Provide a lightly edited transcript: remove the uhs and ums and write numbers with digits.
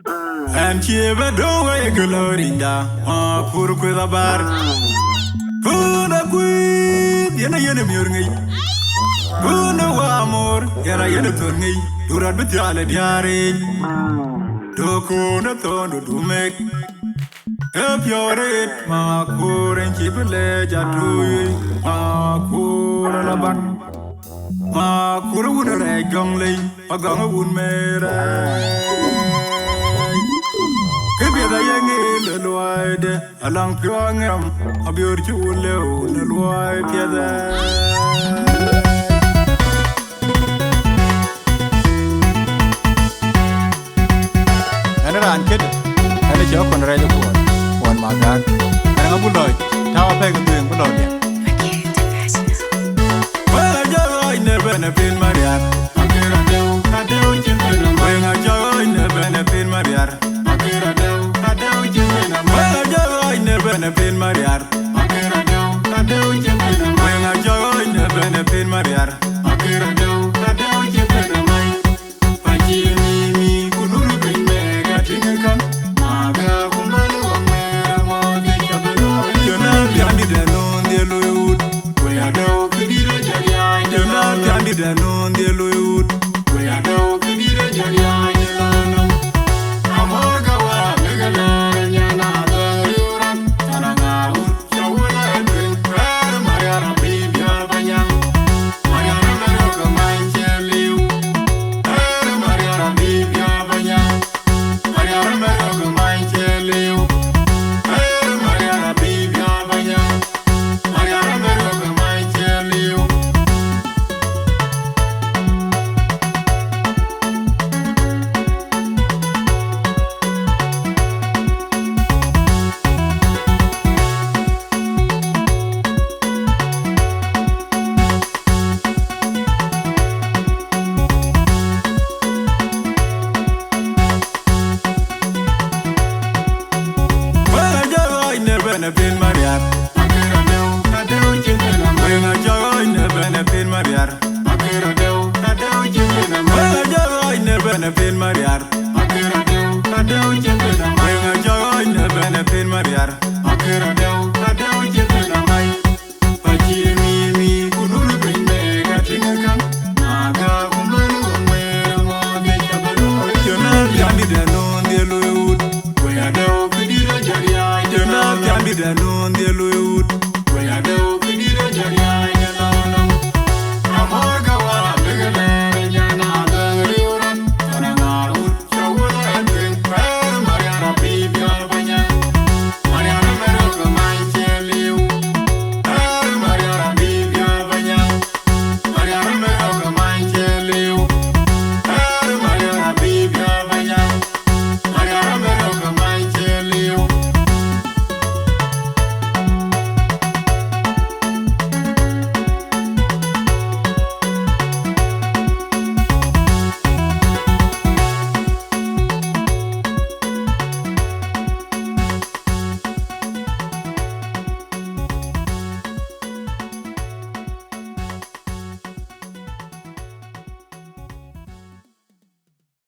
And she ever do a glorinda, poor with a bar. Kuna queen, yana murni. Kuna wamor, yana turni, Durat Betala Diari. Do kuna tono do make. Help your it, ma poor and keep a ledge at you, ma poor and a back. Ma poor would a rag young lady, a gun would marry. Keep the young in the Lloyd, a long pyongam, a beautiful low, the Lloyd, and around kid, and a joke on radio board. Kuot Magak, and a bullet, Tower Peg doing Bulodia. Well, I join the benefit, Maria. I do, when I join the benefit, Maria. I join the benefit, Maria. I do, when I join the benefit, Maria. Non de loyut, we are no Peter Kuot Amorga wa megala yana the Yuran, Tananga, Yawuna bring prayer, Mariana Bibia Banya, Mariana Maroka Mancheliu, Mariana Bibia Banya, Mariana Maroka Mancheliu, Mariana Bibia Banya, Mariana Maroka Mancheliu. Benefit Maria, I do, when I join the benefit Maria, I do, when I join the benefit Maria, I do, when I join the benefit Maria, I do, but me, couldn't bring me, catching a gun. Maga, woman, more than you're not the known the Lord, when I do, Peter Kuot Reech Kuot.